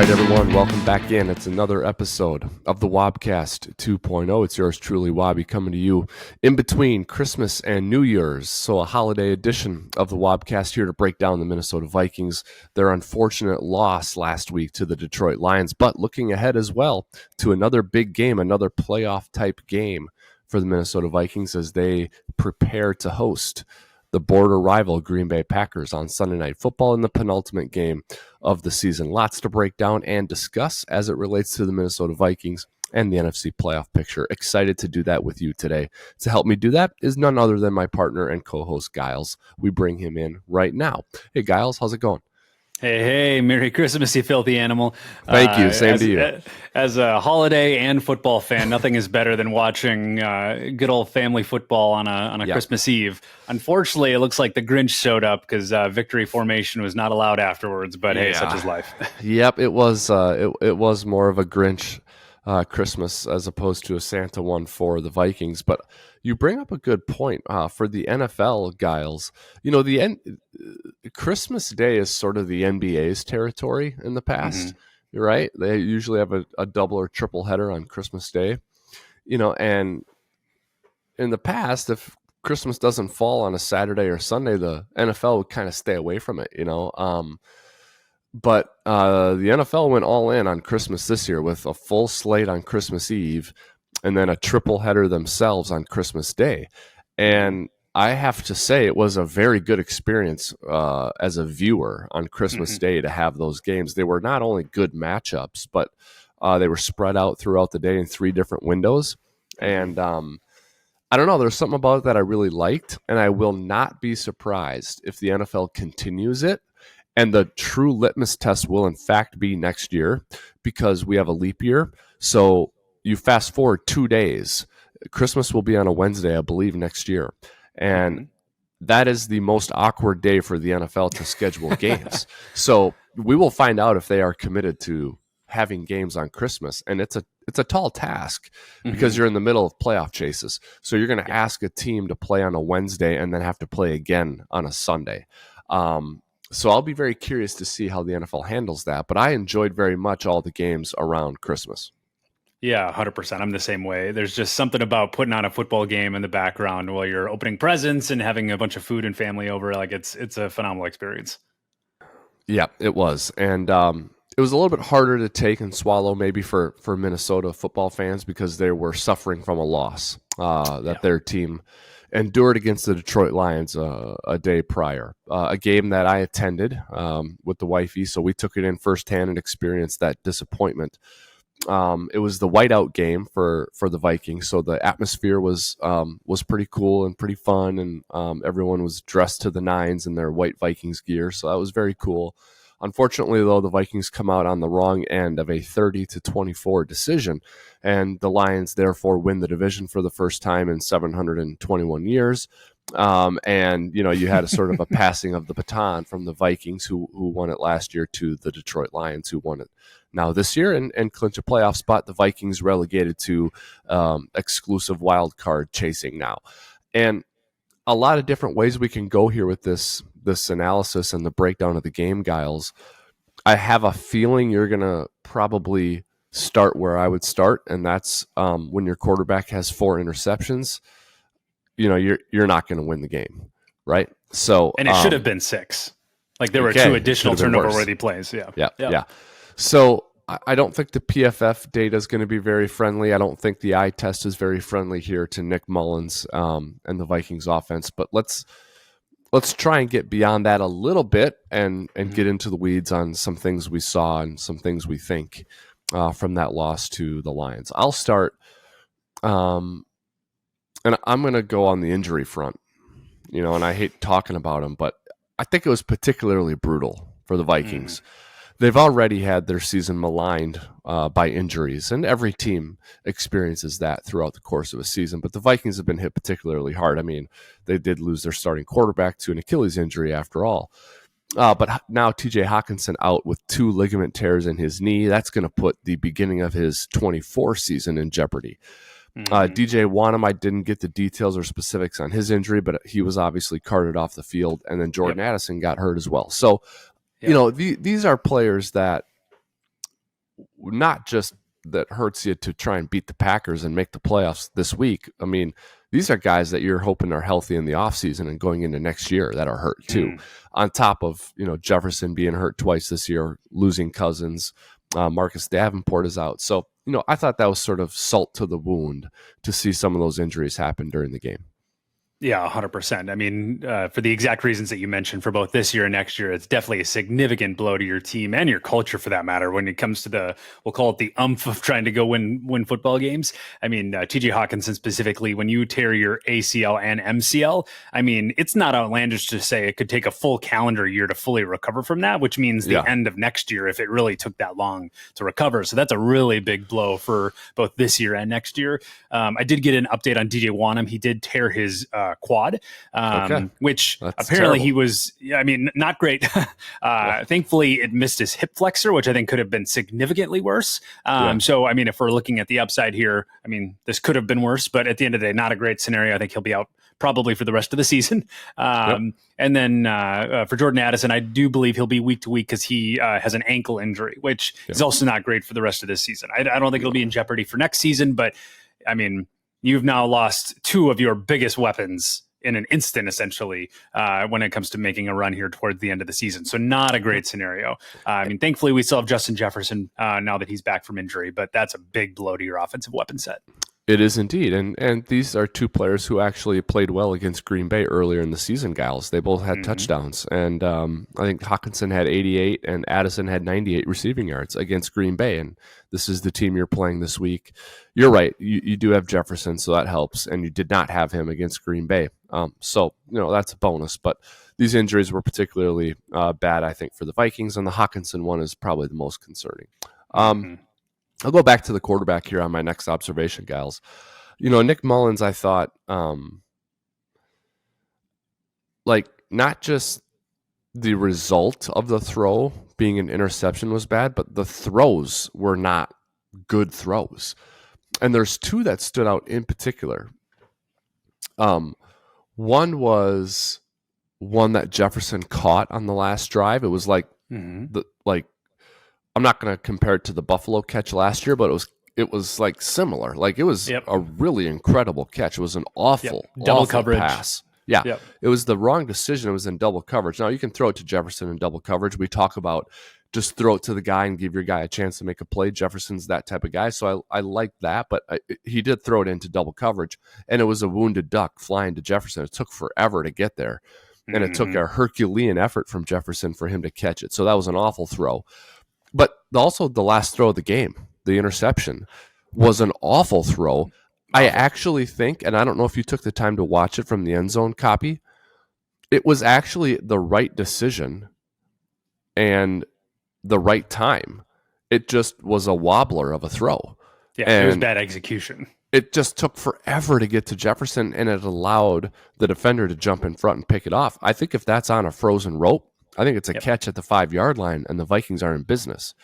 right, everyone, welcome back in. It's another episode of the Wobcast 2.0. It's yours truly, Wobby, coming to you in between Christmas and New Year's. So a holiday edition of the Wobcast here to break down the Minnesota Vikings, their unfortunate loss last week to the Detroit Lions, but looking ahead as well to another big game, another playoff-type game for the Minnesota Vikings as they prepare to host the border rival Green Bay Packers on Sunday Night Football in the penultimate game of the season. Lots to break down and discuss as it relates to the Minnesota Vikings and the NFC playoff picture. Excited to do that with you today. To help me do that is none other than my partner and co-host, Gyles. We bring him in right now. Hey, Gyles, how's it going? Hey, Merry Christmas, you filthy animal. Thank you. Same to you. As a holiday and football fan, nothing is better than watching good old family football on a Christmas Eve. Unfortunately, it looks like the Grinch showed up because victory formation was not allowed afterwards, but hey, such is life. Yep, it was it was more of a Grinch Christmas as opposed to a Santa one for the Vikings. But you bring up a good point for the NFL, Gyles. You know, Christmas Day is sort of the NBA's territory in the past. Mm-hmm. You're right. They usually have a double or triple header on Christmas Day. You know, and in the past, if Christmas doesn't fall on a Saturday or Sunday, the NFL would kind of stay away from it, you know. But the NFL went all in on Christmas this year with a full slate on Christmas Eve and then a triple header themselves on Christmas Day. And I have to say it was a very good experience as a viewer on Christmas Day to have those games. They were not only good matchups, but they were spread out throughout the day in 3 different windows. And I don't know, there's something about it that I really liked, and I will not be surprised if the NFL continues it. And the true litmus test will, in fact, be next year because we have a leap year. So you fast forward 2 days. Christmas will be on a Wednesday, I believe, next year. And that is the most awkward day for the NFL to schedule games. So we will find out if they are committed to having games on Christmas. And it's a tall task because you're in the middle of playoff chases. So you're going to ask a team to play on a Wednesday and then have to play again on a Sunday. So I'll be very curious to see how the NFL handles that. But I enjoyed very much all the games around Christmas. Yeah, 100%. I'm the same way. There's just something about putting on a football game in the background while you're opening presents and having a bunch of food and family over. Like it's a phenomenal experience. Yeah, it was. And it was a little bit harder to take and swallow maybe for Minnesota football fans because they were suffering from a loss that their team endured against the Detroit Lions a day prior, a game that I attended with the wifey. So we took it in firsthand and experienced that disappointment. It was the whiteout game for the Vikings. So the atmosphere was pretty cool and pretty fun. And everyone was dressed to the nines in their white Vikings gear. So that was very cool. Unfortunately, though, the Vikings come out on the wrong end of a 30-24 decision, and the Lions therefore win the division for the first time in 721 years. And you know, you had a sort of a passing of the baton from the Vikings, who won it last year, to the Detroit Lions, who won it now this year and clinch a playoff spot. The Vikings relegated to exclusive wild card chasing now, and a lot of different ways we can go here with this analysis and the breakdown of the game, Gyles. I have a feeling you're going to probably start where I would start, and that's when your quarterback has 4 interceptions. You know, you're not going to win the game, right? So, and it should have been 6. Like there were 2 additional turnover-worthy plays. Yeah. So I don't think the PFF data is going to be very friendly. I don't think the eye test is very friendly here to Nick Mullins and the Vikings offense. But let's try and get beyond that a little bit and get into the weeds on some things we saw and some things we think from that loss to the Lions. I'll start, and I'm going to go on the injury front. You know, and I hate talking about them, but I think it was particularly brutal for the Vikings. They've already had their season maligned by injuries, and every team experiences that throughout the course of a season. But the Vikings have been hit particularly hard. I mean, they did lose their starting quarterback to an Achilles injury after all. But now TJ Hawkinson out with 2 ligament tears in his knee. That's going to put the beginning of his 24 season in jeopardy. DJ Wanham, I didn't get the details or specifics on his injury, but he was obviously carted off the field. And then Jordan Addison got hurt as well. So, you know, these are players that not just that hurts you to try and beat the Packers and make the playoffs this week. I mean, these are guys that you're hoping are healthy in the offseason and going into next year that are hurt too. On top of, Jefferson being hurt twice this year, losing Cousins, Marcus Davenport is out. So, I thought that was sort of salt to the wound to see some of those injuries happen during the game. Yeah, 100%. I mean, for the exact reasons that you mentioned for both this year and next year, it's definitely a significant blow to your team and your culture for that matter when it comes to we'll call it the umph of trying to go win football games. I mean, TJ Hawkinson specifically, when you tear your ACL and MCL, I mean, it's not outlandish to say it could take a full calendar year to fully recover from that, which means the end of next year if it really took that long to recover. So that's a really big blow for both this year and next year. I did get an update on DJ Wanham. He did tear his quad, which that's apparently terrible. He was, not great. Thankfully, it missed his hip flexor, which I think could have been significantly worse. So, if we're looking at the upside here, this could have been worse, but at the end of the day, not a great scenario. I think he'll be out probably for the rest of the season. And then for Jordan Addison, I do believe he'll be week to week because he has an ankle injury, which is also not great for the rest of this season. I don't think it'll be in jeopardy for next season, but you've now lost two of your biggest weapons in an instant, essentially, when it comes to making a run here towards the end of the season. So not a great scenario. Thankfully, we still have Justin Jefferson now that he's back from injury, but that's a big blow to your offensive weapon set. It is indeed. And these are two players who actually played well against Green Bay earlier in the season, Gyles. They both had touchdowns. And I think Hawkinson had 88 and Addison had 98 receiving yards against Green Bay. And this is the team you're playing this week. You're right. You do have Jefferson, so that helps. And you did not have him against Green Bay. So, that's a bonus. But these injuries were particularly bad, I think, for the Vikings. And the Hawkinson one is probably the most concerning. I'll go back to the quarterback here on my next observation, Gyles. Nick Mullins, I thought, not just the result of the throw being an interception was bad, but the throws were not good throws. And there's two that stood out in particular. One was one that Jefferson caught on the last drive. It was I'm not going to compare it to the Buffalo catch last year, but it was like similar. Like it was a really incredible catch. It was an awful double coverage pass. Yeah, It was the wrong decision. It was in double coverage. Now you can throw it to Jefferson in double coverage. We talk about just throw it to the guy and give your guy a chance to make a play. Jefferson's that type of guy, so I like that. But he did throw it into double coverage, and it was a wounded duck flying to Jefferson. It took forever to get there, and it took a Herculean effort from Jefferson for him to catch it. So that was an awful throw. But also the last throw of the game, the interception, was an awful throw. I actually think, and I don't know if you took the time to watch it from the end zone copy, it was actually the right decision and the right time. It just was a wobbler of a throw. Yeah, and it was bad execution. It just took forever to get to Jefferson, and it allowed the defender to jump in front and pick it off. I think if that's on a frozen rope, I think it's a catch at the 5-yard line, and the Vikings are in business.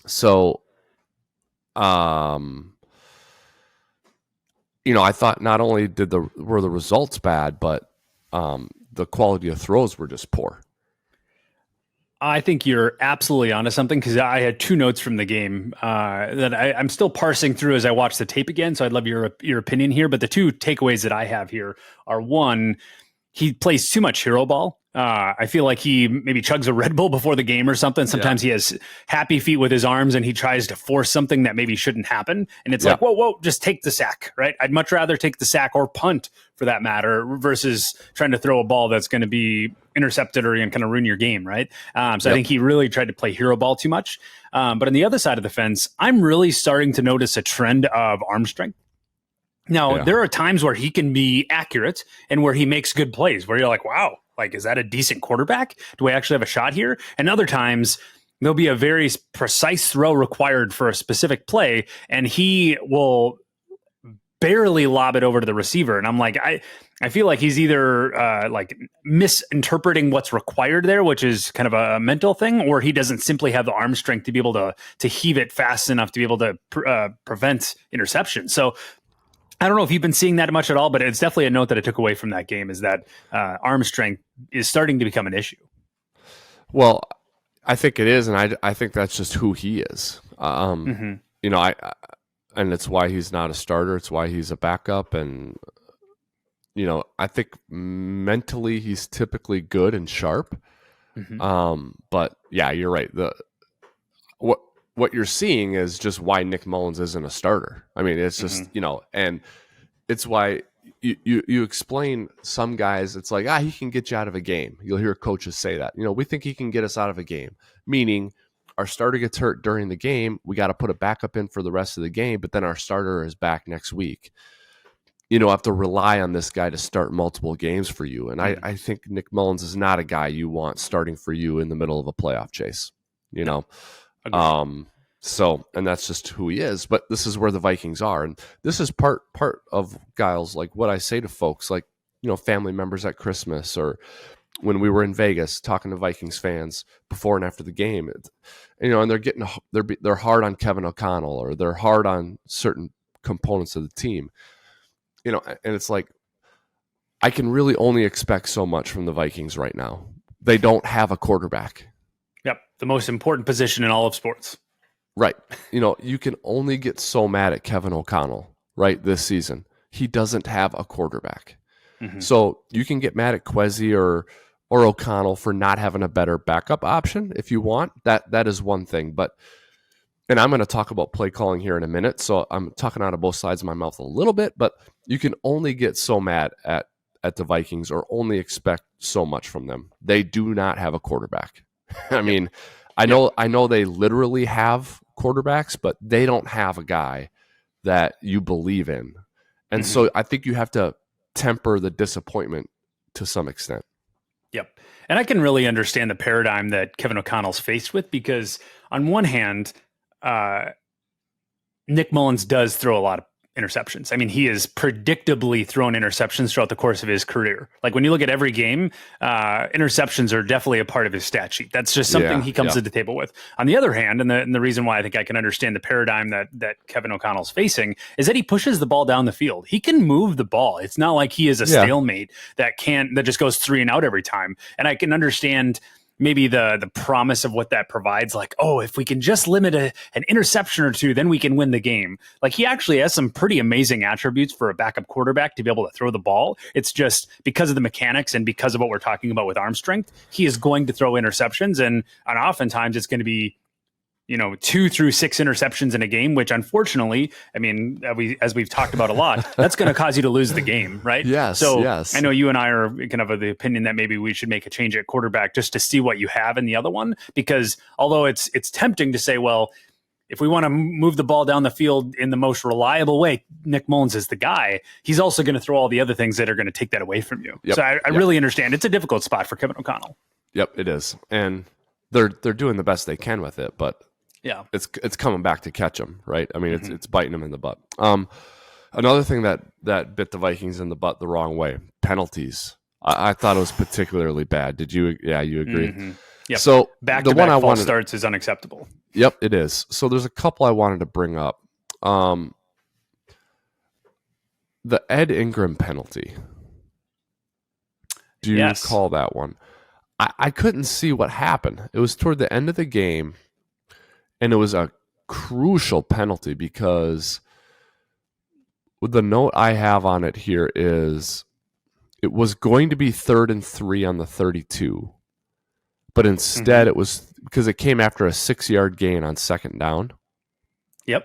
So, I thought not only were the results bad, but the quality of throws were just poor. I think you're absolutely onto something because I had two notes from the game that I'm still parsing through as I watch the tape again. So I'd love your opinion here. But the two takeaways that I have here are, one, he plays too much hero ball. I feel like he maybe chugs a Red Bull before the game or something. Sometimes he has happy feet with his arms and he tries to force something that maybe shouldn't happen. And it's like, whoa, just take the sack, right? I'd much rather take the sack or punt for that matter versus trying to throw a ball that's going to be intercepted or kind of ruin your game, right? I think he really tried to play hero ball too much. But on the other side of the fence, I'm really starting to notice a trend of arm strength. Now, there are times where he can be accurate and where he makes good plays, where you're like, wow, like, is that a decent quarterback? Do we actually have a shot here? And other times, there'll be a very precise throw required for a specific play, and he will barely lob it over to the receiver. And I'm like, I feel like he's either misinterpreting what's required there, which is kind of a mental thing, or he doesn't simply have the arm strength to be able to heave it fast enough to be able to prevent interception. So I don't know if you've been seeing that much at all, but it's definitely a note that I took away from that game is that arm strength is starting to become an issue. Well, I think it is, and I think that's just who he is. You know, and it's why he's not a starter. It's why he's a backup, and you know, I think mentally he's typically good and sharp. But yeah, you're right. What you're seeing is just why Nick Mullins isn't a starter. I mean, it's just you know, and it's why you explain some guys. It's like he can get you out of a game. You'll hear coaches say that. You know, we think he can get us out of a game, meaning our starter gets hurt during the game. We got to put a backup in for the rest of the game, but then our starter is back next week. You know, have to rely on this guy to start multiple games for you. And I think Nick Mullins is not a guy you want starting for you in the middle of a playoff chase, you know? So, and that's just who he is, but this is where the Vikings are. And this is part of Gyles, like what I say to folks, like, you know, family members at Christmas or when we were in Vegas talking to Vikings fans before and after the game, you know, and they're hard on Kevin O'Connell or they're hard on certain components of the team. You know, and it's like, I can really only expect so much from the Vikings right now. They don't have a quarterback. Yep. The most important position in all of sports. Right. You know, you can only get so mad at Kevin O'Connell, right, this season. He doesn't have a quarterback. So you can get mad at Kwesi or O'Connell for not having a better backup option if you want. That is one thing. But and I'm going to talk about play calling here in a minute, so I'm talking out of both sides of my mouth a little bit, but you can only get so mad at the Vikings or only expect so much from them. They do not have a quarterback. I mean, I know they literally have quarterbacks, but they don't have a guy that you believe in. And so I think you have to temper the disappointment to some extent. Yep. And I can really understand the paradigm that Kevin O'Connell's faced with because on one hand, Nick Mullins does throw a lot of interceptions. I mean, he has predictably thrown interceptions throughout the course of his career. Like when you look at every game, interceptions are definitely a part of his stat sheet. That's just something he comes to the table with. On the other hand, and the reason why I think I can understand the paradigm that Kevin O'Connell's facing is that he pushes the ball down the field. He can move the ball. It's not like he is a stalemate that just goes 3 and out every time. And I can understand maybe the promise of what that provides, like, oh, if we can just limit an interception or two, then we can win the game. Like he actually has some pretty amazing attributes for a backup quarterback to be able to throw the ball. It's just because of the mechanics and because of what we're talking about with arm strength, he is going to throw interceptions. And oftentimes it's going to be, 2 through 6 interceptions in a game, which unfortunately, I mean, as we've talked about a lot, that's going to cause you to lose the game, right? Yes. So yes. I know you and I are kind of the opinion that maybe we should make a change at quarterback just to see what you have in the other one, because although it's tempting to say, well, if we want to move the ball down the field in the most reliable way, Nick Mullins is the guy. He's also going to throw all the other things that are going to take that away from you. Yep. So I really understand. It's a difficult spot for Kevin O'Connell. Yep, it is. And they're doing the best they can with it, but yeah, it's coming back to catch them, right? I mean, it's biting them in the butt. Another thing that bit the Vikings in the butt the wrong way: penalties. I thought it was particularly bad. Did you? Yeah, you agree. Yep. So back-to-back false starts is unacceptable. Yep, it is. So there's a couple I wanted to bring up. The Ed Ingram penalty. Do you recall that one? I couldn't see what happened. It was toward the end of the game. And it was a crucial penalty because the note I have on it here is it was going to be 3rd and 3 on the 32. But instead it was because it came after a 6-yard gain on 2nd down. Yep.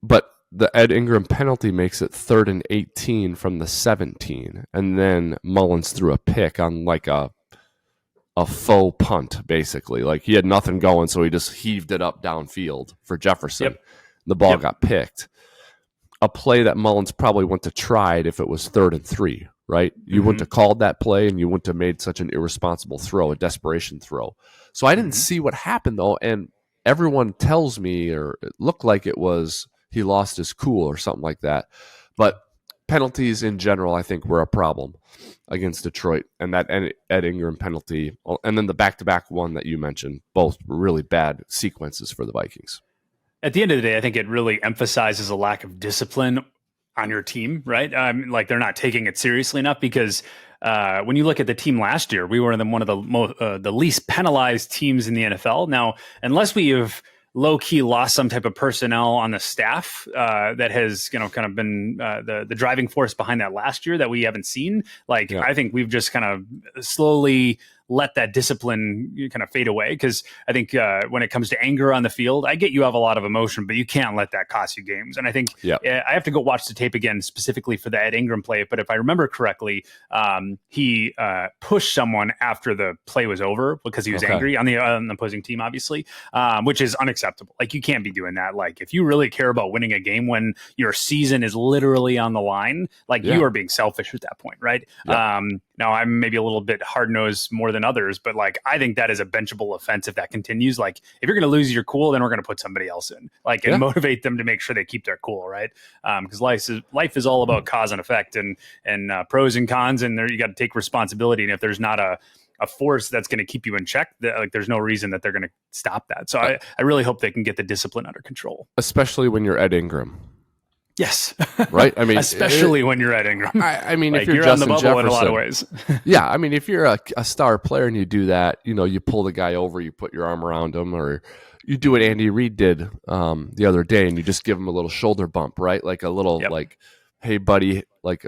But the Ed Ingram penalty makes it 3rd and 18 from the 17. And then Mullins threw a pick on like a faux punt, basically. Like he had nothing going, so he just heaved it up downfield for Jefferson. Yep. The ball got picked. A play that Mullins probably wouldn't have tried if it was 3rd and 3, right? You wouldn't have called that play, and you wouldn't have made such an irresponsible throw, a desperation throw. So I didn't see what happened, though, and everyone tells me, or it looked like it was he lost his cool or something like that. But penalties in general, I think, were a problem against Detroit, and that Ed Ingram penalty, and then the back-to-back one that you mentioned, both were really bad sequences for the Vikings. At the end of the day, I think it really emphasizes a lack of discipline on your team, right? Like they're not taking it seriously enough because when you look at the team last year, we were one of the least penalized teams in the NFL. Now, unless we have low key lost some type of personnel on the staff that has, kind of been the driving force behind that last year that we haven't seen. Like, I think we've just kind of slowly let that discipline kind of fade away. Because I think when it comes to anger on the field, I get you have a lot of emotion, but you can't let that cost you games. And I think I have to go watch the tape again specifically for the Ed Ingram play. But if I remember correctly, he pushed someone after the play was over because he was angry on the opposing team, obviously, which is unacceptable. Like, you can't be doing that. Like, if you really care about winning a game when your season is literally on the line, like you are being selfish at that point, right? Now, I'm maybe a little bit hard-nosed more than others, but like, I think that is a benchable offense if that continues. Like, if you're going to lose your cool, then we're going to put somebody else in, like, and motivate them to make sure they keep their cool, right? Because life is all about cause and effect, and pros and cons, and there you got to take responsibility. And if there's not a force that's going to keep you in check, like, there's no reason that they're going to stop that. So I really hope they can get the discipline under control, especially when you're Ed Ingram. Yes. Right. I mean, especially when you're Ed Ingram. I mean, like, if you're on Justin the bubble Jefferson, in a lot of ways. Yeah. I mean, if you're a star player and you do that, you pull the guy over, you put your arm around him, or you do what Andy Reid did the other day, and you just give him a little shoulder bump, right? Like a little, like, hey, buddy, like,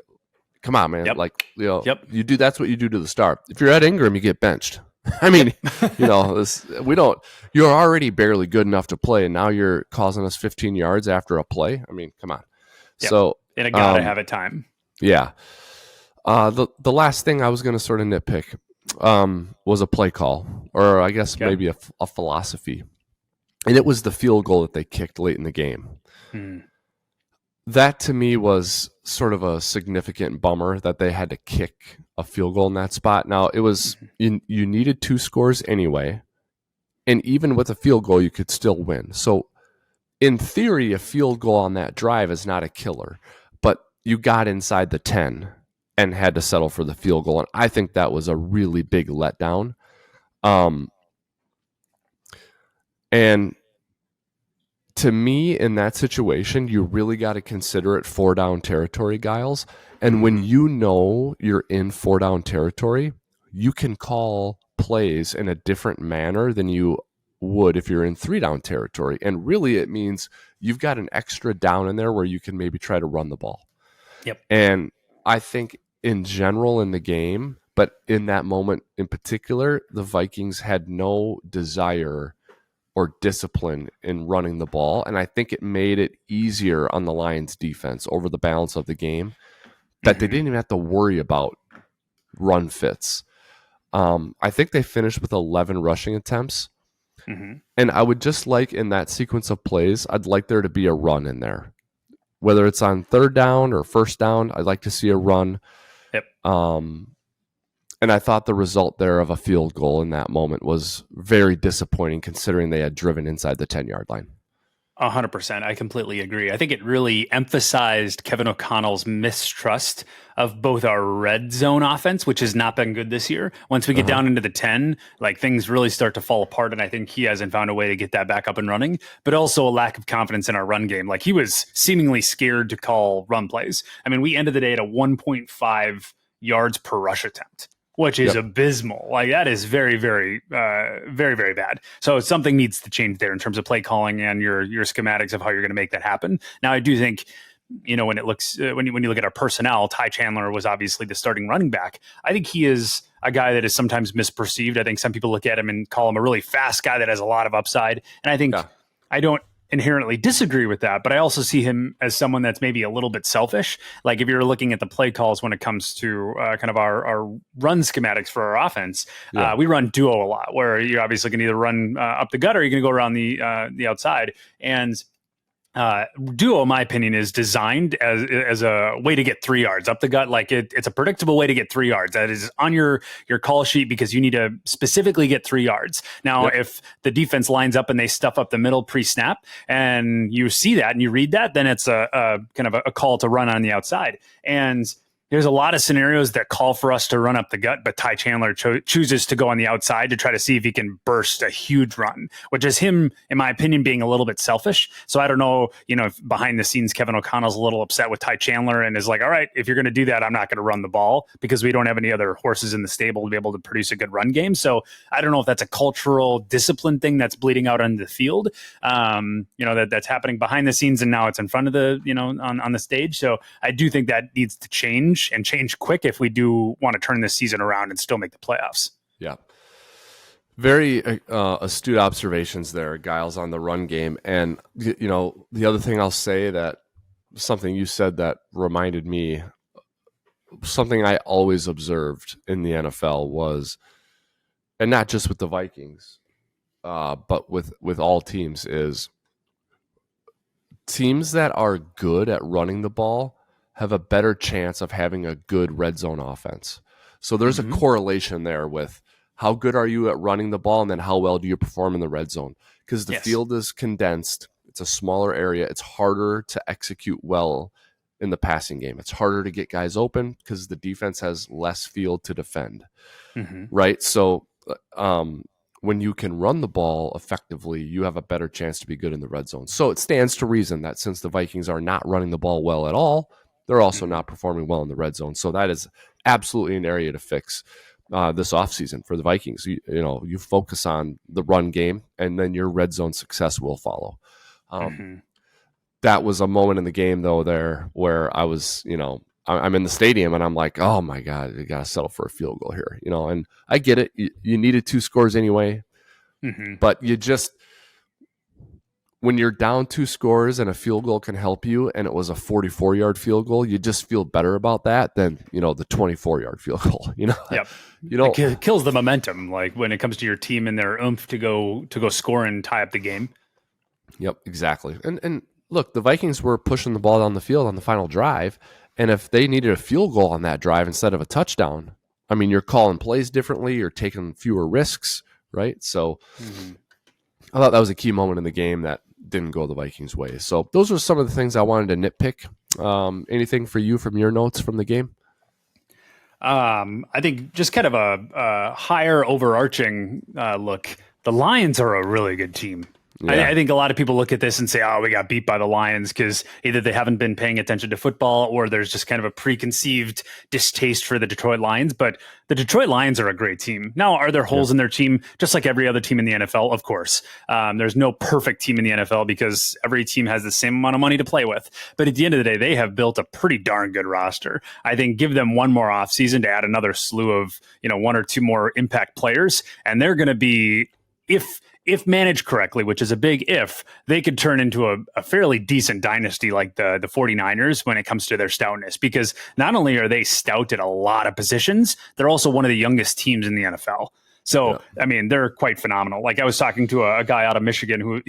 come on, man. Like, you do, that's what you do to the star. If you're Ed Ingram, you get benched. I mean, you're already barely good enough to play, and now you're causing us 15 yards after a play. I mean, come on. So, and it gotta have a time. Yeah. The last thing I was going to sort of nitpick was a play call, or I guess maybe a philosophy, and it was the field goal that they kicked late in the game. That to me was sort of a significant bummer that they had to kick a field goal in that spot. Now, it was you needed 2 scores anyway, and even with a field goal, you could still win. So, in theory, a field goal on that drive is not a killer, but you got inside the 10 and had to settle for the field goal. And I think that was a really big letdown. And to me, in that situation, you really got to consider it 4-down territory, Gyles. And when you know you're in 4-down territory, you can call plays in a different manner than you would if you're in 3-down territory. And really, it means you've got an extra down in there where you can maybe try to run the ball. And I think in general in the game, but in that moment in particular, the Vikings had no desire or discipline in running the ball. And I think it made it easier on the Lions defense over the balance of the game that they didn't even have to worry about run fits. I think they finished with 11 rushing attempts. And I would just like, in that sequence of plays, I'd like there to be a run in there. Whether it's on 3rd down or 1st down, I'd like to see a run. And I thought the result there of a field goal in that moment was very disappointing, considering they had driven inside the 10-yard line. 100%. I completely agree. I think it really emphasized Kevin O'Connell's mistrust of both our red zone offense, which has not been good this year. Once we get down into the 10, like, things really start to fall apart. And I think he hasn't found a way to get that back up and running, but also a lack of confidence in our run game. Like, he was seemingly scared to call run plays. I mean, we ended the day at a 1.5 yards per rush attempt, which is abysmal. Like, that is very, very, very, very bad. So something needs to change there in terms of play calling and your schematics of how you're going to make that happen. Now, I do think, when it looks when you look at our personnel, Ty Chandler was obviously the starting running back. I think he is a guy that is sometimes misperceived. I think some people look at him and call him a really fast guy that has a lot of upside. And I think I don't inherently disagree with that, but I also see him as someone that's maybe a little bit selfish. Like, if you're looking at the play calls when it comes to kind of our run schematics for our offense, we run duo a lot, where you're obviously going to either run up the gut or you're going to go around the outside. And duo, in my opinion, is designed as a way to get 3 yards up the gut. Like, it's a predictable way to get 3 yards. That is on your call sheet because you need to specifically get 3 yards. Now, if the defense lines up and they stuff up the middle pre-snap, and you see that and you read that, then it's a kind of a call to run on the outside. And There's a lot of scenarios that call for us to run up the gut, but Ty Chandler chooses to go on the outside to try to see if he can burst a huge run, which is him, in my opinion, being a little bit selfish. So I don't know, if behind the scenes, Kevin O'Connell's a little upset with Ty Chandler and is like, all right, if you're going to do that, I'm not going to run the ball because we don't have any other horses in the stable to be able to produce a good run game. So I don't know if that's a cultural discipline thing that's bleeding out on the field, that's happening behind the scenes and now it's in front of the, on the stage. So I do think that needs to change and change quick if we do want to turn this season around and still make the playoffs. Yeah. Very astute observations there, Gyles, on the run game. And, the other thing I'll say, that something you said that reminded me, something I always observed in the NFL was, and not just with the Vikings, but with all teams, is teams that are good at running the ball have a better chance of having a good red zone offense. So there's a correlation there with how good are you at running the ball and then how well do you perform in the red zone? Because the field is condensed. It's a smaller area. It's harder to execute well in the passing game. It's harder to get guys open because the defense has less field to defend, right? So when you can run the ball effectively, you have a better chance to be good in the red zone. So it stands to reason that since the Vikings are not running the ball well at all, they're also not performing well in the red zone. So that is absolutely an area to fix this offseason for the Vikings. You focus on the run game, and then your red zone success will follow. That was a moment in the game, though, there where I was, I'm in the stadium, and I'm like, oh, my God, you got to settle for a field goal here. And I get it. You needed 2 scores anyway, but you just – when you're down 2 scores and a field goal can help you, and it was a 44-yard field goal, you just feel better about that than, the 24-yard field goal. Yep. It kills the momentum, like when it comes to your team and their oomph to go score and tie up the game. Yep, exactly. And look, the Vikings were pushing the ball down the field on the final drive, and if they needed a field goal on that drive instead of a touchdown, I mean, you're calling plays differently, you're taking fewer risks, right? So I thought that was a key moment in the game that didn't go the Vikings' way. So those are some of the things I wanted to nitpick. Anything for you from your notes from the game? I think just kind of a higher overarching look. The Lions are a really good team. Yeah. I think a lot of people look at this and say, oh, we got beat by the Lions because either they haven't been paying attention to football or there's just kind of a preconceived distaste for the Detroit Lions. But the Detroit Lions are a great team. Now, are there holes in their team? Just like every other team in the NFL, of course. There's no perfect team in the NFL because every team has the same amount of money to play with. But at the end of the day, they have built a pretty darn good roster. I think give them one more offseason to add another slew of, 1 or 2 more impact players, and they're going to be, if managed correctly, which is a big if, they could turn into a fairly decent dynasty like the 49ers when it comes to their stoutness. Because not only are they stout at a lot of positions, they're also one of the youngest teams in the NFL. So, I mean, they're quite phenomenal. Like I was talking to a guy out of Michigan who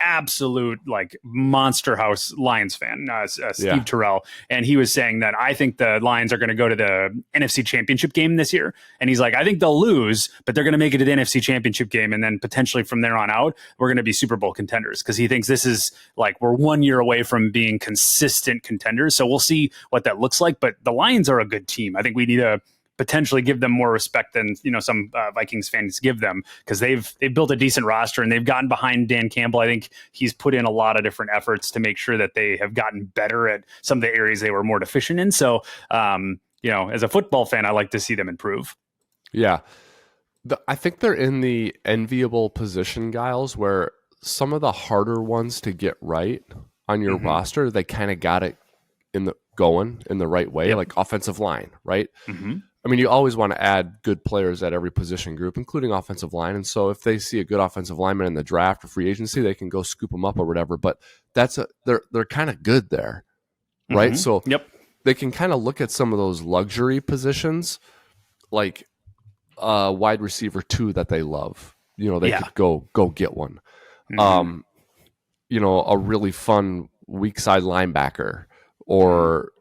absolute monster house Lions fan, Steve Terrell. And he was saying that I think the Lions are going to go to the NFC Championship game this year. And he's like, I think they'll lose, but they're going to make it to the NFC Championship game. And then potentially from there on out, we're going to be Super Bowl contenders because he thinks this is we're 1 year away from being consistent contenders. So we'll see what that looks like. But the Lions are a good team. I think we need to potentially give them more respect than some Vikings fans give them because they've built a decent roster and they've gotten behind Dan Campbell. I think he's put in a lot of different efforts to make sure that they have gotten better at some of the areas they were more deficient in. So, as a football fan, I like to see them improve. Yeah. I think they're in the enviable position, Gyles, where some of the harder ones to get right on your roster, they kind of got it going in the right way, like offensive line, right? I mean, you always want to add good players at every position group, including offensive line. And so if they see a good offensive lineman in the draft or free agency, they can go scoop them up or whatever. But they're kind of good there, right? So they can kind of look at some of those luxury positions, like wide receiver 2 that they love. They could go get one. A really fun weak side linebacker or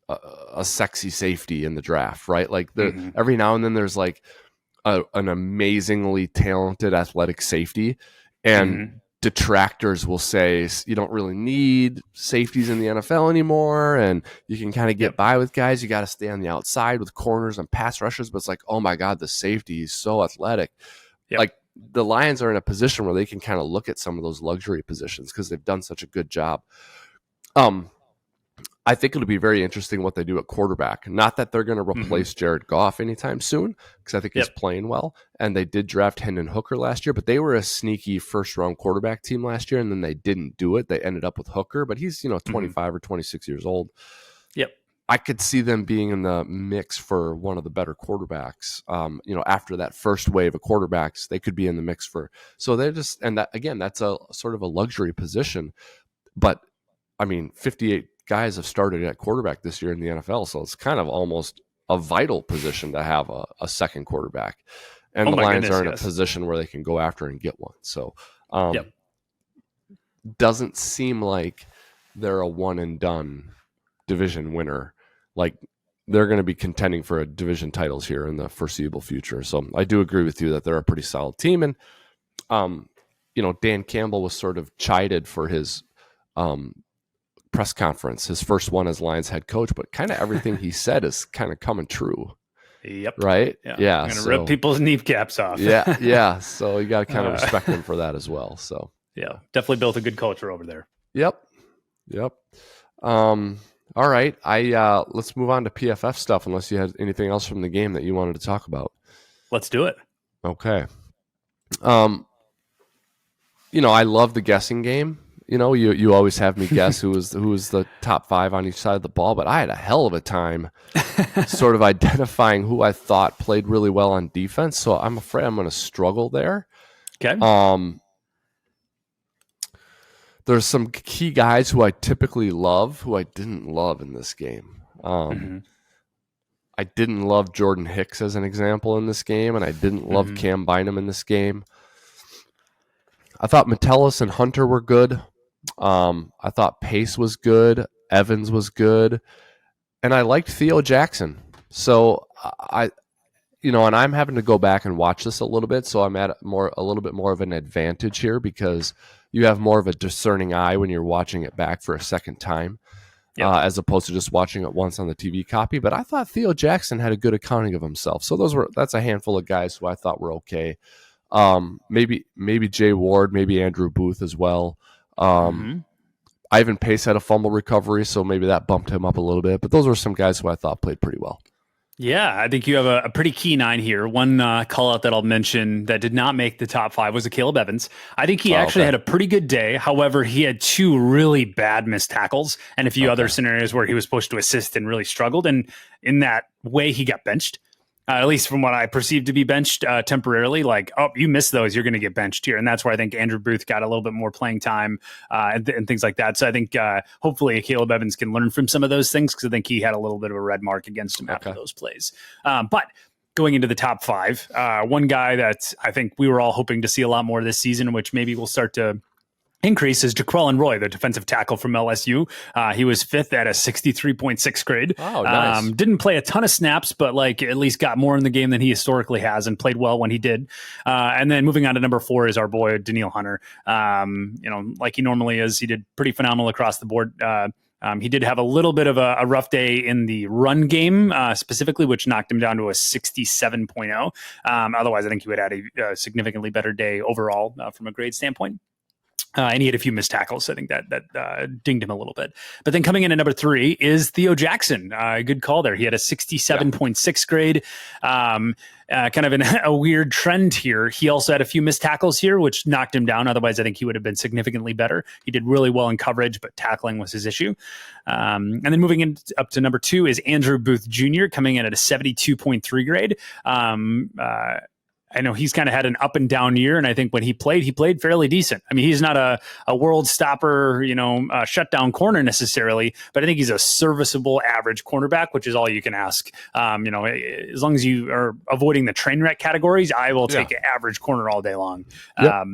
a sexy safety in the draft, right? Like every now and then there's an amazingly talented athletic safety, and detractors will say you don't really need safeties in the NFL anymore, and you can kind of get by with guys. You got to stay on the outside with corners and pass rushers. But it's like, oh my God, the safety is so athletic. Like the Lions are in a position where they can kind of look at some of those luxury positions because they've done such a good job. I think it'll be very interesting what they do at quarterback. Not that they're going to replace Jared Goff anytime soon, because I think he's playing well. And they did draft Hendon Hooker last year, but they were a sneaky first-round quarterback team last year, and then they didn't do it. They ended up with Hooker, but he's 25 or 26 years old. I could see them being in the mix for one of the better quarterbacks. After that first wave of quarterbacks, they could be in the mix for. So they're just, and that again, that's a sort of a luxury position. But I mean, 58 guys have started at quarterback this year in the NFL, so it's kind of almost a vital position to have a second quarterback. And the Lions are in a position where they can go after and get one. So, doesn't seem like they're a one and done division winner. Like they're going to be contending for division titles here in the foreseeable future. So I do agree with you that they're a pretty solid team. And, Dan Campbell was sort of chided for his press conference, his first one as Lions head coach, but kind of everything he said is kind of coming true. Right? Yeah. I'm going to rip people's kneecaps off. Yeah. So you got to kind of respect him for that as well. So definitely built a good culture over there. Yep. All right. Let's move on to PFF stuff unless you had anything else from the game that you wanted to talk about. Let's do it. Okay. I love the guessing game. You always have me guess who was the top 5 on each side of the ball, but I had a hell of a time sort of identifying who I thought played really well on defense. So I'm afraid I'm going to struggle there. Okay. There's some key guys who I typically love who I didn't love in this game. I didn't love Jordan Hicks as an example in this game, and I didn't love Cam Bynum in this game. I thought Metellus and Hunter were good. I thought Pace was good. Evans was good. And I liked Theo Jackson. So and I'm having to go back and watch this a little bit. So I'm at a little bit more of an advantage here because you have more of a discerning eye when you're watching it back for a second time, as opposed to just watching it once on the TV copy. But I thought Theo Jackson had a good accounting of himself. So that's a handful of guys who I thought were okay. Maybe Jay Ward, maybe Andrew Booth as well. Ivan Pace had a fumble recovery, so maybe that bumped him up a little bit. But those were some guys who I thought played pretty well. Yeah, I think you have a pretty key 9 here. One call out that I'll mention that did not make the top 5 was Caleb Evans. I think he actually had a pretty good day. However, he had 2 really bad missed tackles and a few other scenarios where he was supposed to assist and really struggled. And in that way, he got benched. At least from what I perceived to be benched temporarily, like, oh, you missed those, you're going to get benched here. And that's where I think Andrew Booth got a little bit more playing time and things like that. So I think hopefully Caleb Evans can learn from some of those things because I think he had a little bit of a red mark against him after those plays. But going into the top 5, one guy that I think we were all hoping to see a lot more this season, which maybe we'll start to increase, is Jaquelin Roy, the defensive tackle from LSU. He was 5th at a 63.6 grade. Oh, nice. Didn't play a ton of snaps, but at least got more in the game than he historically has and played well when he did. And then moving on to number 4 is our boy, Daniil Hunter. Like he normally is, he did pretty phenomenal across the board. He did have a little bit of a rough day in the run game, specifically, which knocked him down to a 67.0. Otherwise, I think he would have had a significantly better day overall from a grade standpoint. And he had a few missed tackles. So I think that dinged him a little bit. But then coming in at number 3 is Theo Jackson. Good call there. He had a 67.6 grade. Kind of in a weird trend here. He also had a few missed tackles here, which knocked him down. Otherwise, I think he would have been significantly better. He did really well in coverage, but tackling was his issue. And then moving up to number 2 is Andrew Booth Jr. coming in at a 72.3 grade. I know he's kind of had an up and down year, and I think when he played fairly decent. I mean, he's not a world stopper, shutdown corner necessarily, but I think he's a serviceable average cornerback, which is all you can ask. As long as you are avoiding the train wreck categories, I will take an average corner all day long. Yep.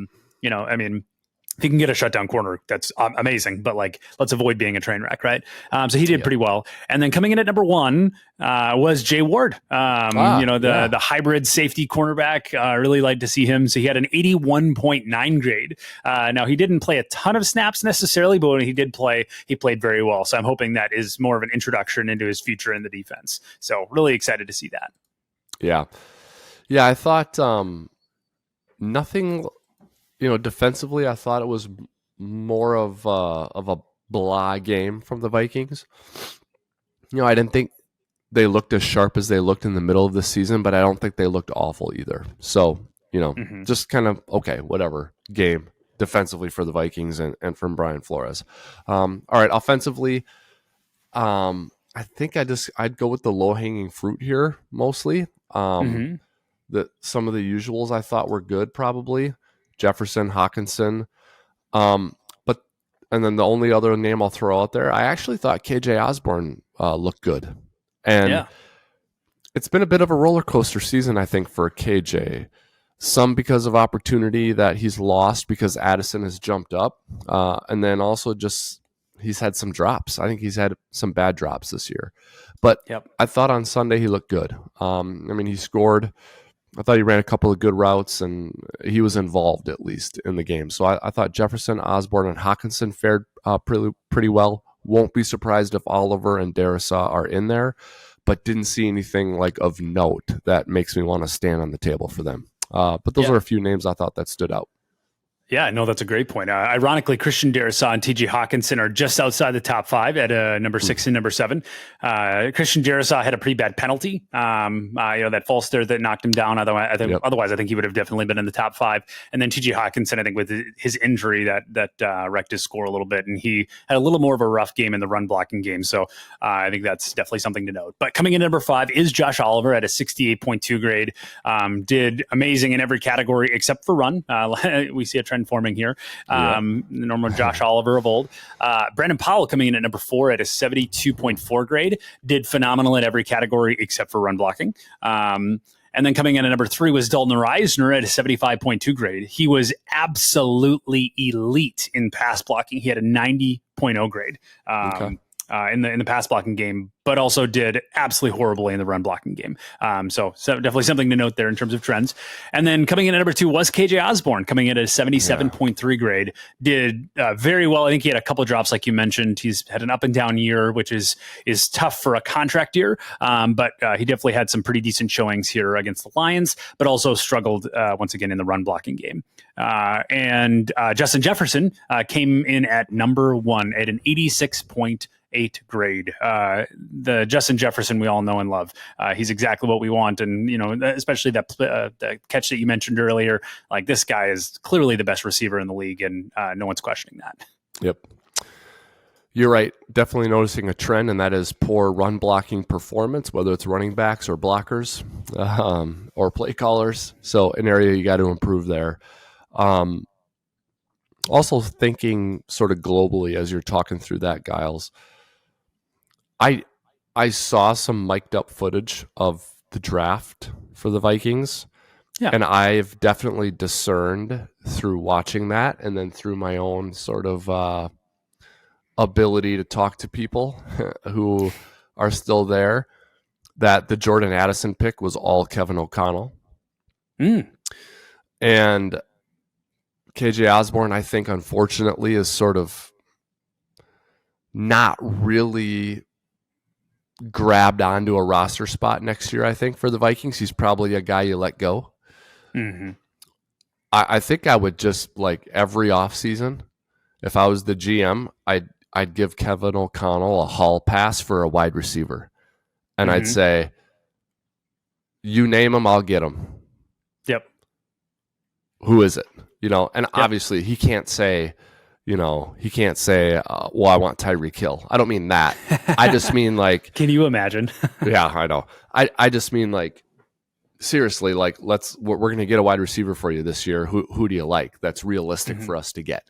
if you can get a shutdown corner, that's amazing. But like, let's avoid being a train wreck, right? So he did pretty well. And then coming in at number one was Jay Ward. The hybrid safety cornerback. Really like to see him. So he had an 81.9 grade. Now he didn't play a ton of snaps necessarily, but when he did play, he played very well. So I'm hoping that is more of an introduction into his future in the defense. So really excited to see that. Yeah, I thought nothing. Defensively, I thought it was more of a blah game from the Vikings. I didn't think they looked as sharp as they looked in the middle of the season, but I don't think they looked awful either. So, just kind of, okay, whatever game defensively for the Vikings and from Brian Flores. All right, offensively, I think I'd go with the low-hanging fruit here mostly. Some of the usuals I thought were good probably. Jefferson, Hawkinson. And then the only other name I'll throw out there, I actually thought KJ Osborne looked good. And it's been a bit of a roller coaster season, I think, for KJ. Some because of opportunity that he's lost because Addison has jumped up. And then also just he's had some drops. I think he's had some bad drops this year. But I thought on Sunday he looked good. He scored. I thought he ran a couple of good routes, and he was involved at least in the game. So I thought Jefferson, Osborne, and Hawkinson fared pretty well. Won't be surprised if Oliver and Darrisaw are in there, but didn't see anything like of note that makes me want to stand on the table for them. But those are a few names I thought that stood out. Yeah, no, that's a great point. Ironically, Christian Darrisaw and T.J. Hawkinson are just outside the top five at number 6 and number 7. Christian Darrisaw had a pretty bad penalty, that false start that knocked him down. Otherwise, I think he would have definitely been in the top 5. And then T.J. Hawkinson, I think, with his injury that wrecked his score a little bit, and he had a little more of a rough game in the run blocking game. So I think that's definitely something to note. But coming in at number 5 is Josh Oliver at a 68.2 grade. Did amazing in every category except for run. We see a trend forming here. The normal Josh Oliver of old. Brandon Powell coming in at number 4 at a 72.4 grade. Did phenomenal in every category except for run blocking. And then coming in at number 3 was Dalton Reisner at a 75.2 grade. He was absolutely elite in pass blocking. He had a 90.0 grade. In the pass blocking game, but also did absolutely horribly in the run blocking game. So definitely something to note there in terms of trends. And then coming in at number 2 was KJ Osborne, coming in at a 77.3 grade. Did very well. I think he had a couple of drops, like you mentioned. He's had an up and down year, which is tough for a contract year. But he definitely had some pretty decent showings here against the Lions, but also struggled once again in the run blocking game. And Justin Jefferson came in at number 1 at an 86.8 grade. The Justin Jefferson we all know and love. He's exactly what we want, and especially that catch that you mentioned earlier. Like, this guy is clearly the best receiver in the league, and no one's questioning that. Yep, you're right. Definitely noticing a trend, and that is poor run blocking performance, whether it's running backs or blockers or play callers. So an area you got to improve there. Also thinking sort of globally as you're talking through that, Gyles, I saw some mic'd up footage of the draft for the Vikings, and I've definitely discerned through watching that and then through my own sort of ability to talk to people who are still there that the Jordan Addison pick was all Kevin O'Connell. And KJ Osborne, I think, unfortunately, is sort of not really grabbed onto a roster spot next year, I think, for the Vikings. He's probably a guy you let go. I think I would just, like, every offseason, if I was the GM, I'd give Kevin O'Connell a hall pass for a wide receiver. And I'd say, you name him, I'll get him. Yep. Who is it? And obviously he can't say, well, I want Tyreek Hill. I don't mean that. I just mean, like, can you imagine? Yeah, I know. I just mean, like, seriously, like, we're going to get a wide receiver for you this year. Who do you like? That's realistic for us to get,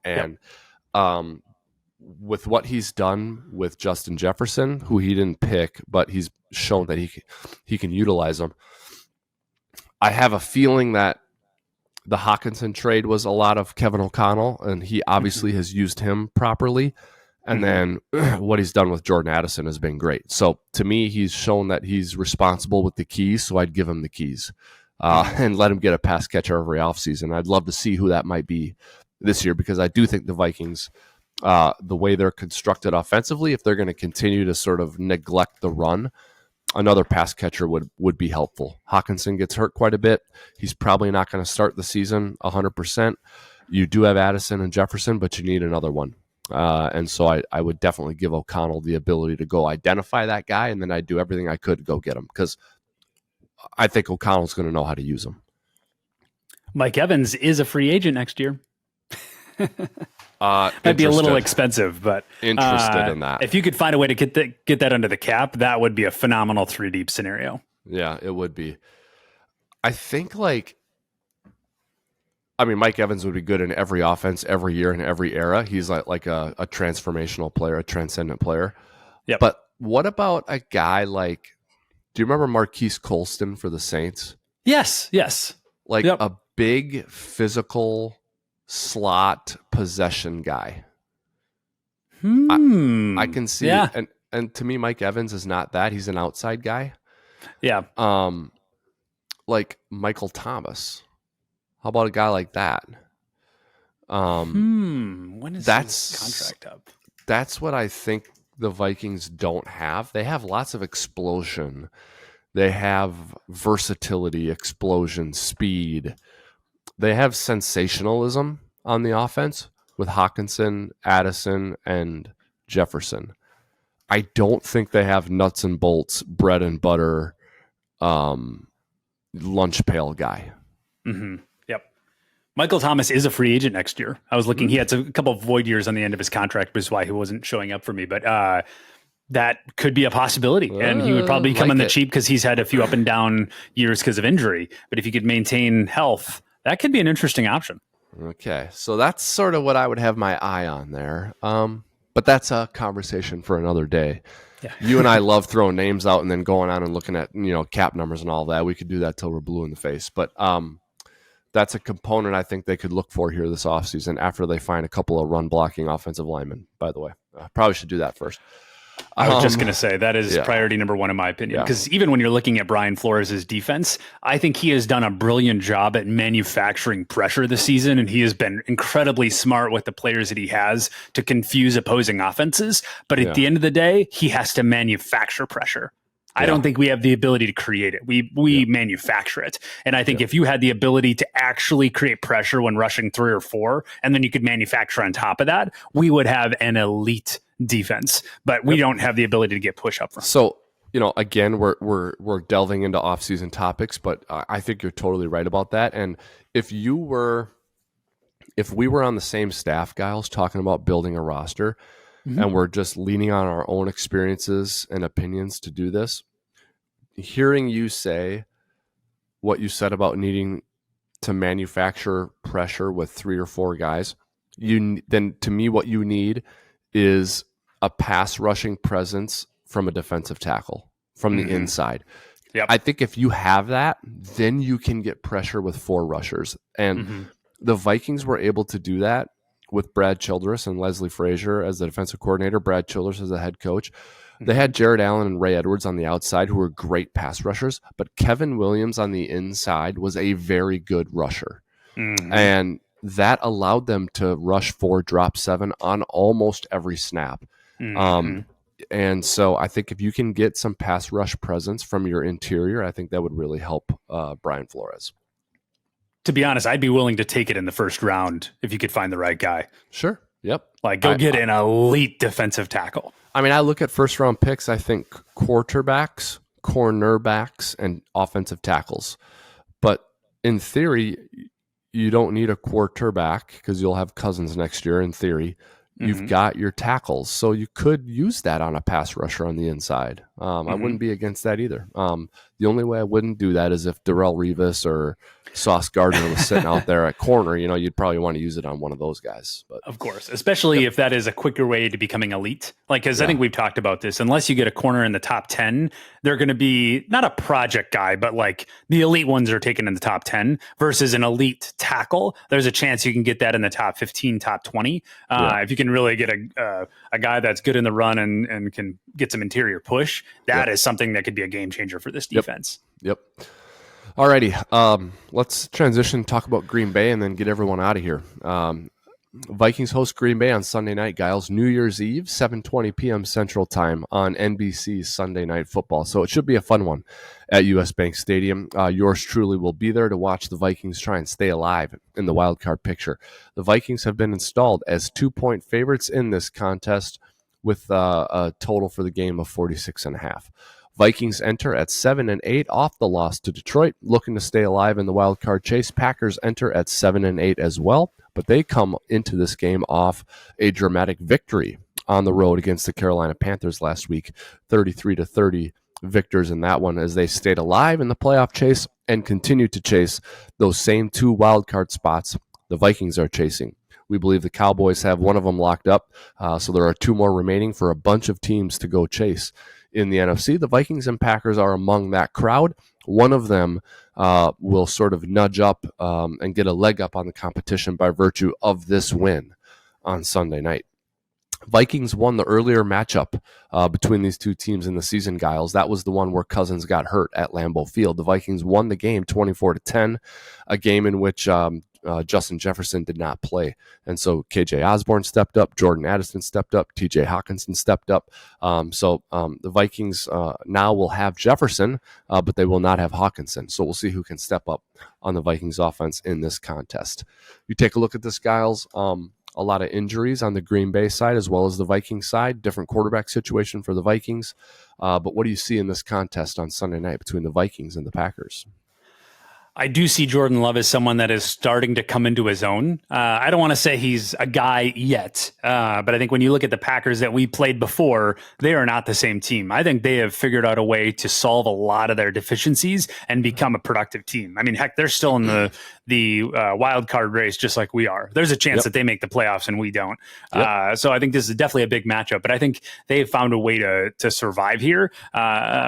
and, with what he's done with Justin Jefferson, who he didn't pick, but he's shown that he can utilize him. I have a feeling that the Hawkinson trade was a lot of Kevin O'Connell, and he obviously has used him properly. And then what he's done with Jordan Addison has been great. So to me, he's shown that he's responsible with the keys, so I'd give him the keys and let him get a pass catcher every offseason. I'd love to see who that might be this year, because I do think the Vikings, the way they're constructed offensively, if they're going to continue to sort of neglect the run, another pass catcher would be helpful. Hawkinson gets hurt quite a bit. He's probably not going to start the season 100%. You do have Addison and Jefferson, but you need another one. And so I would definitely give O'Connell the ability to go identify that guy, and then I'd do everything I could to go get him, because I think O'Connell's going to know how to use him. Mike Evans is a free agent next year. Might be a little expensive, but interested in that. If you could find a way to get that under the cap, that would be a phenomenal 3-deep scenario. Yeah, it would be. I think Mike Evans would be good in every offense, every year, in every era. He's like a transformational player, a transcendent player. Yeah. But what about a guy like, do you remember Marquise Colston for the Saints? Yes. A big physical slot possession guy. I can see, and to me, Mike Evans is not that. He's an outside guy. Yeah. Like Michael Thomas. How about a guy like that? When is his contract up? That's what I think the Vikings don't have. They have lots of explosion. They have versatility, explosion, speed. They have sensationalism on the offense with Hawkinson, Addison, and Jefferson. I don't think they have nuts and bolts, bread and butter, lunch pail guy. Mm-hmm. Yep. Michael Thomas is a free agent next year. I was looking. He had a couple of void years on the end of his contract, which is why he wasn't showing up for me. But that could be a possibility. And he would probably come in the cheap because he's had a few up and down years because of injury. But if he could maintain health, that could be an interesting option. Okay. So that's sort of what I would have my eye on there. But that's a conversation for another day. Yeah. You and I love throwing names out and then going on and looking at, cap numbers and all that. We could do that till we're blue in the face. But that's a component I think they could look for here this offseason after they find a couple of run blocking offensive linemen, by the way. Probably should do that first. I was just going to say that is priority number one in my opinion, because even when you're looking at Brian Flores' defense, I think he has done a brilliant job at manufacturing pressure this season, and he has been incredibly smart with the players that he has to confuse opposing offenses. But at the end of the day, he has to manufacture pressure. I don't think we have the ability to create it. We manufacture it. And I think if you had the ability to actually create pressure when rushing 3 or 4, and then you could manufacture on top of that, we would have an elite defense. But we don't have the ability to get push up front. So, again, we're delving into off-season topics, but I think you're totally right about that. And if we were on the same staff, Gyles, talking about building a roster, and we're just leaning on our own experiences and opinions to do this, hearing you say what you said about needing to manufacture pressure with 3 or 4 guys, then to me what you need is a pass rushing presence from a defensive tackle from the inside. Yep. I think if you have that, then you can get pressure with 4 rushers. And the Vikings were able to do that with Brad Childress and Leslie Frazier as the defensive coordinator, Brad Childress as the head coach. They had Jared Allen and Ray Edwards on the outside who were great pass rushers, but Kevin Williams on the inside was a very good rusher. And that allowed them to rush 4, drop 7 on almost every snap. And so I think if you can get some pass rush presence from your interior, I think that would really help Brian Flores. To be honest, I'd be willing to take it in the first round if you could find the right guy. Sure. Yep. Go get an elite defensive tackle. I mean, I look at first round picks, I think quarterbacks, cornerbacks, and offensive tackles. But in theory, you don't need a quarterback because you'll have Cousins next year in theory. You've got your tackles. So you could use that on a pass rusher on the inside. I wouldn't be against that either. The only way I wouldn't do that is if Darrelle Revis or Sauce Gardner was sitting out there at corner. You'd probably want to use it on one of those guys. But of course, especially if that is a quicker way to becoming elite. Because I think we've talked about this. Unless you get a corner in the top 10, they're going to be not a project guy, but like the elite ones are taken in the top 10 versus an elite tackle. There's a chance you can get that in the top 15, top 20. If you can really get a guy that's good in the run and can get some interior push, that is something that could be a game changer for this defense. Yep. Alrighty, let's transition, talk about Green Bay, and then get everyone out of here. Vikings host Green Bay on Sunday night, Gyles, New Year's Eve, 7:20 p.m. Central Time on NBC's Sunday Night Football. So it should be a fun one at US Bank Stadium. Yours truly will be there to watch the Vikings try and stay alive in the wild card picture. The Vikings have been installed as 2-point favorites in this contest with a total for the game of 46.5. Vikings enter at 7-8 off the loss to Detroit, looking to stay alive in the wild card chase. Packers enter at 7-8 as well, but they come into this game off a dramatic victory on the road against the Carolina Panthers last week, 33-30 victors in that one, as they stayed alive in the playoff chase and continue to chase those same 2 wild card spots the Vikings are chasing. We believe the Cowboys have one of them locked up, so there are 2 more remaining for a bunch of teams to go chase. In the NFC, the Vikings and Packers are among that crowd. One of them will sort of nudge up and get a leg up on the competition by virtue of this win on Sunday night. Vikings won the earlier matchup between these 2 teams in the season, Gyles. That was the one where Cousins got hurt at Lambeau Field. The Vikings won the game 24-10, a game in which Justin Jefferson did not play. And so KJ Osborne stepped up, Jordan Addison stepped up, TJ Hawkinson stepped up. So the Vikings now will have Jefferson, but they will not have Hawkinson. So we'll see who can step up on the Vikings offense in this contest. You take a look at this, Gyles. A lot of injuries on the Green Bay side as well as the Vikings side. Different quarterback situation for the Vikings. But what do you see in this contest on Sunday night between the Vikings and the Packers? I do see Jordan Love as someone that is starting to come into his own. I don't want to say he's a guy yet, but I think when you look at the Packers that we played before, they are not the same team. I think they have figured out a way to solve a lot of their deficiencies and become a productive team. I mean, heck, they're still in the wild card race just like we are. There's a chance that they make the playoffs and we don't. So I think this is definitely a big matchup, but I think they've found a way to survive here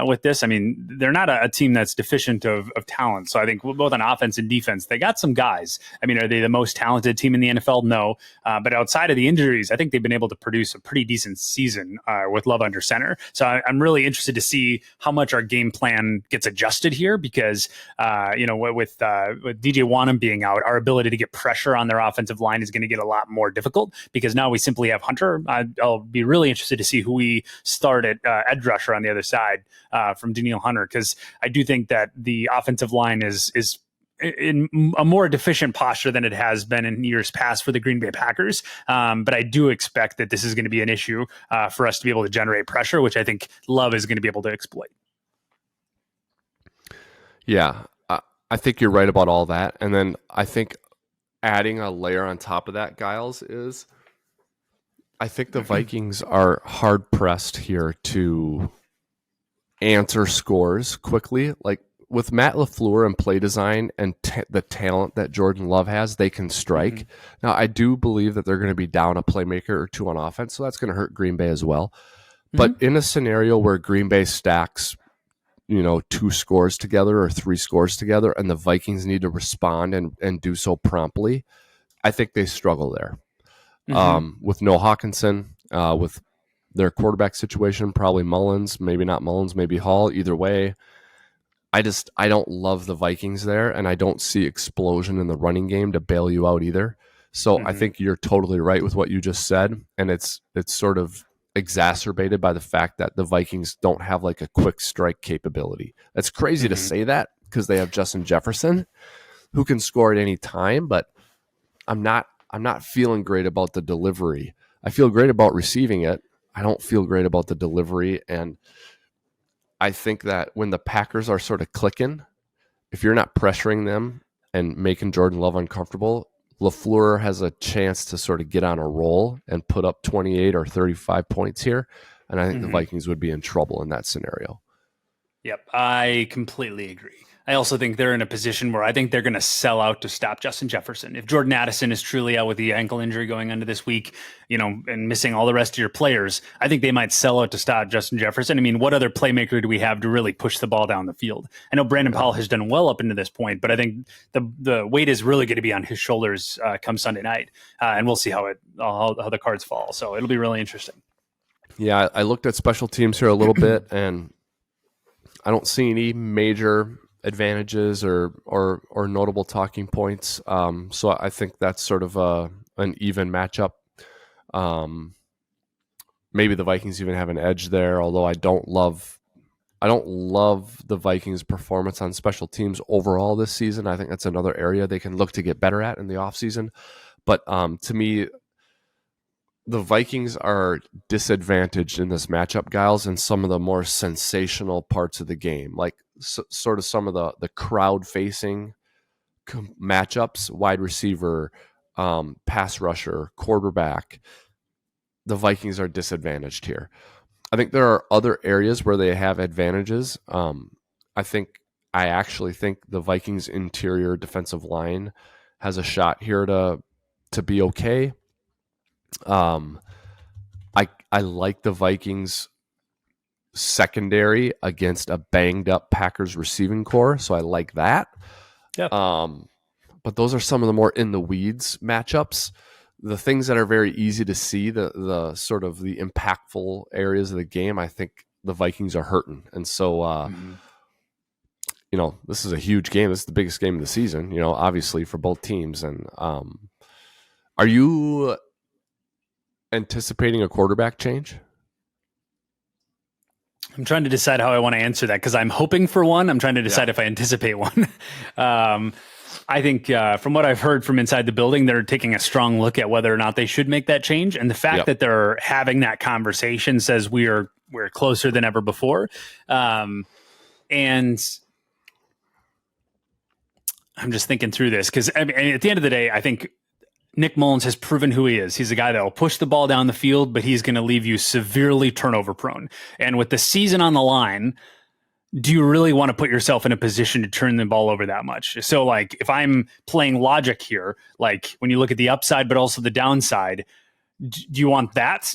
with this. I mean, they're not a team that's deficient of talent. So I think both on offense and defense, they got some guys. I mean, are they the most talented team in the NFL? No. But outside of the injuries, I think they've been able to produce a pretty decent season with Love under center. So I'm really interested to see how much our game plan gets adjusted here because, with DJ Wanham being out, our ability to get pressure on their offensive line is going to get a lot more difficult because now we simply have Hunter. I'll be really interested to see who we start at edge rusher on the other side from Danielle Hunter, because I do think that the offensive line is in a more deficient posture than it has been in years past for the Green Bay Packers. But I do expect that this is going to be an issue for us to be able to generate pressure, which I think Love is going to be able to exploit. Yeah, I think you're right about all that. And then I think adding a layer on top of that, Gyles, is I think the Vikings are hard-pressed here to answer scores quickly. Like, with Matt LaFleur and play design and the talent that Jordan Love has, they can strike. Mm-hmm. Now, I do believe that they're going to be down a playmaker or 2 on offense, so that's going to hurt Green Bay as well. Mm-hmm. But in a scenario where Green Bay stacks, 2 scores together or 3 scores together, and the Vikings need to respond and do so promptly, I think they struggle there. Mm-hmm. With no Hawkinson, with their quarterback situation, probably Mullins, maybe not Mullins, maybe Hall, either way. I don't love the Vikings there, and I don't see explosion in the running game to bail you out either. So I think you're totally right with what you just said, and it's sort of exacerbated by the fact that the Vikings don't have like a quick strike capability. That's crazy to say that because they have Justin Jefferson who can score at any time, but I'm not feeling great about the delivery. I feel great about receiving it. I don't feel great about the delivery, and I think that when the Packers are sort of clicking, if you're not pressuring them and making Jordan Love uncomfortable, LaFleur has a chance to sort of get on a roll and put up 28 or 35 points here. And I think the Vikings would be in trouble in that scenario. Yep, I completely agree. I also think they're in a position where I think they're going to sell out to stop Justin Jefferson. If Jordan Addison is truly out with the ankle injury going into this week, and missing all the rest of your players, I think they might sell out to stop Justin Jefferson. I mean, what other playmaker do we have to really push the ball down the field? I know Brandon Powell has done well up into this point, but I think the weight is really going to be on his shoulders come Sunday night, and we'll see how the cards fall. So it'll be really interesting. Yeah, I looked at special teams here a little bit, and I don't see any major advantages or notable talking points. So I think that's sort of an even matchup. Maybe the Vikings even have an edge there, although I don't love the Vikings' performance on special teams overall this season. I think that's another area they can look to get better at in the offseason. But to me, the Vikings are disadvantaged in this matchup, Gyles, in some of the more sensational parts of the game, like sort of some of the crowd-facing matchups, wide receiver, pass rusher, quarterback. The Vikings are disadvantaged here. I think there are other areas where they have advantages. I actually think the Vikings' interior defensive line has a shot here to be okay. I like the Vikings secondary against a banged up Packers receiving core, so I like that. Yep. But those are some of the more in the weeds matchups. The things that are very easy to see, the sort of the impactful areas of the game, I think the Vikings are hurting. And so this is a huge game. This is the biggest game of the season, obviously for both teams. And are you anticipating a quarterback change? I'm trying to decide how I want to answer that because I'm hoping for one. I'm trying to decide if I anticipate one. I think from what I've heard from inside the building, they're taking a strong look at whether or not they should make that change. And the fact that they're having that conversation says we're closer than ever before. And I'm just thinking through this because at the end of the day, I think Nick Mullins has proven who he is. He's a guy that will push the ball down the field, but he's going to leave you severely turnover prone. And with the season on the line, do you really want to put yourself in a position to turn the ball over that much? So like if I'm playing logic here, like when you look at the upside, but also the downside, do you want that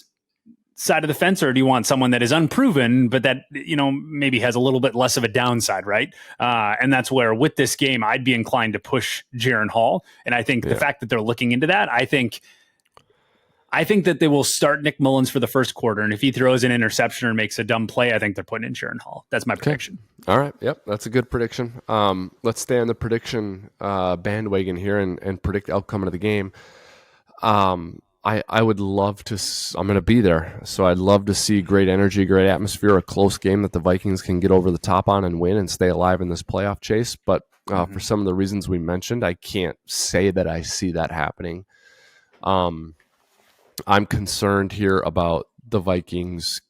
side of the fence, or do you want someone that is unproven, but that, maybe has a little bit less of a downside, right? And that's where with this game, I'd be inclined to push Jaren Hall. And I think the fact that they're looking into that, I think that they will start Nick Mullins for the first quarter. And if he throws an interception or makes a dumb play, I think they're putting in Jaren Hall. That's my prediction. All right. Yep. That's a good prediction. Let's stay on the prediction bandwagon here and predict the outcome of the game. I would love to. I'm going to be there, so I'd love to see great energy, great atmosphere, a close game that the Vikings can get over the top on and win and stay alive in this playoff chase. But for some of the reasons we mentioned, I can't say that I see that happening. I'm concerned here about the Vikings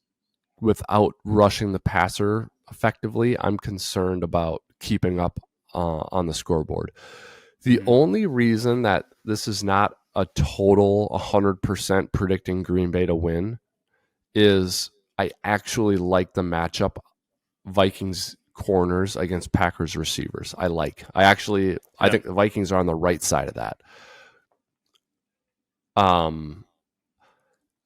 without rushing the passer effectively. I'm concerned about keeping up on the scoreboard. The only reason that this is not a total 100% predicting Green Bay to win is I actually like the matchup Vikings corners against Packers receivers. I think the Vikings are on the right side of that.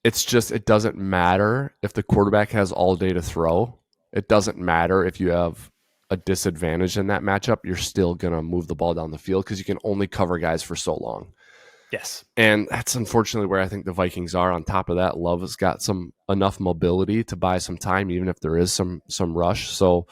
It's just, it doesn't matter if the quarterback has all day to throw. It doesn't matter if you have a disadvantage in that matchup. You're still going to move the ball down the field because you can only cover guys for so long. Yes. And that's unfortunately where I think the Vikings are. On top of that, Love has got enough mobility to buy some time, even if there is some rush. So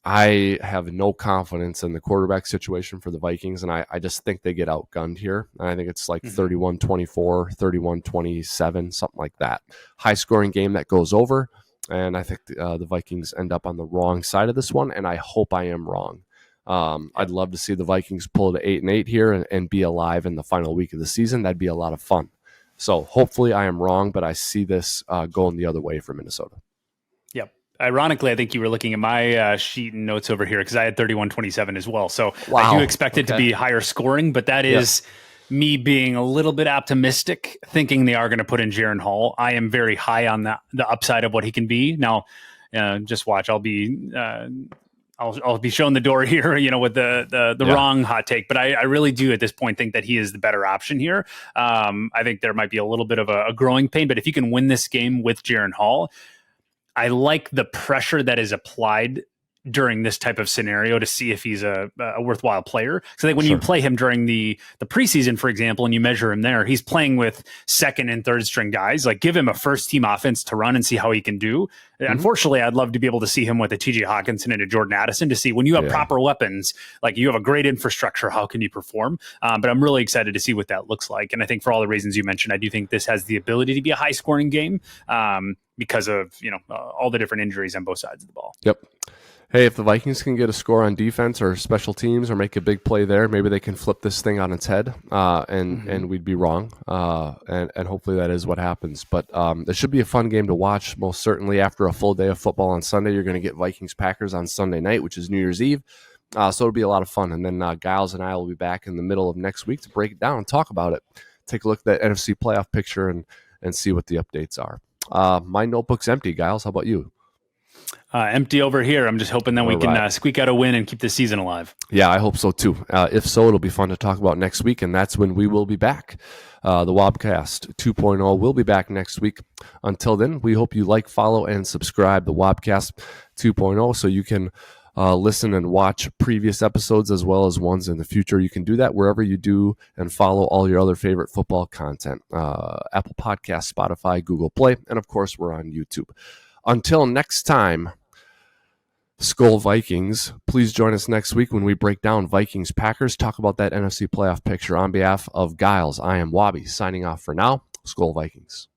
I have no confidence in the quarterback situation for the Vikings, and I just think they get outgunned here. And I think it's like 31-24, 31-27, something like that. High-scoring game that goes over, and I think the Vikings end up on the wrong side of this one, and I hope I am wrong. I'd love to see the Vikings pull to 8-8 here and be alive in the final week of the season. That'd be a lot of fun. So hopefully I am wrong, but I see this going the other way for Minnesota. Yep. Ironically, I think you were looking at my sheet and notes over here because I had 31-27 as well. So I do expect it to be higher scoring, but that is me being a little bit optimistic, thinking they are going to put in Jaren Hall. I am very high on the upside of what he can be. Now, just watch. I'll be shown the door here, with the wrong hot take. But I really do at this point think that he is the better option here. I think there might be a little bit of a growing pain, but if you can win this game with Jaren Hall, I like the pressure that is applied during this type of scenario to see if he's a worthwhile player. So I think when you play him during the preseason, for example, and you measure him there, he's playing with second and third string guys. Like, give him a first team offense to run and see how he can do. Mm-hmm. Unfortunately, I'd love to be able to see him with a TJ Hawkinson and a Jordan Addison to see when you have proper weapons, like you have a great infrastructure, how can you perform? But I'm really excited to see what that looks like. And I think for all the reasons you mentioned, I do think this has the ability to be a high scoring game because of, all the different injuries on both sides of the ball. Yep. Hey, if the Vikings can get a score on defense or special teams or make a big play there, maybe they can flip this thing on its head, and we'd be wrong. And hopefully that is what happens. But it should be a fun game to watch, most certainly after a full day of football on Sunday. You're going to get Vikings-Packers on Sunday night, which is New Year's Eve. So it'll be a lot of fun. And then Gyles and I will be back in the middle of next week to break it down and talk about it. Take a look at that NFC playoff picture and see what the updates are. My notebook's empty, Gyles. How about you? Empty over here. I'm just hoping that we can squeak out a win and keep the season alive. Yeah, I hope so too. If so, it'll be fun to talk about next week, and that's when we will be back. The Wobcast 2.0 will be back next week. Until then, we hope you like, follow, and subscribe the Wobcast 2.0 so you can listen and watch previous episodes as well as ones in the future. You can do that wherever you do and follow all your other favorite football content. Apple Podcasts, Spotify, Google Play, and of course, we're on YouTube. Until next time, Skol Vikings, please join us next week when we break down Vikings-Packers, talk about that NFC playoff picture. On behalf of Gyles, I am Wobby, signing off for now. Skol Vikings.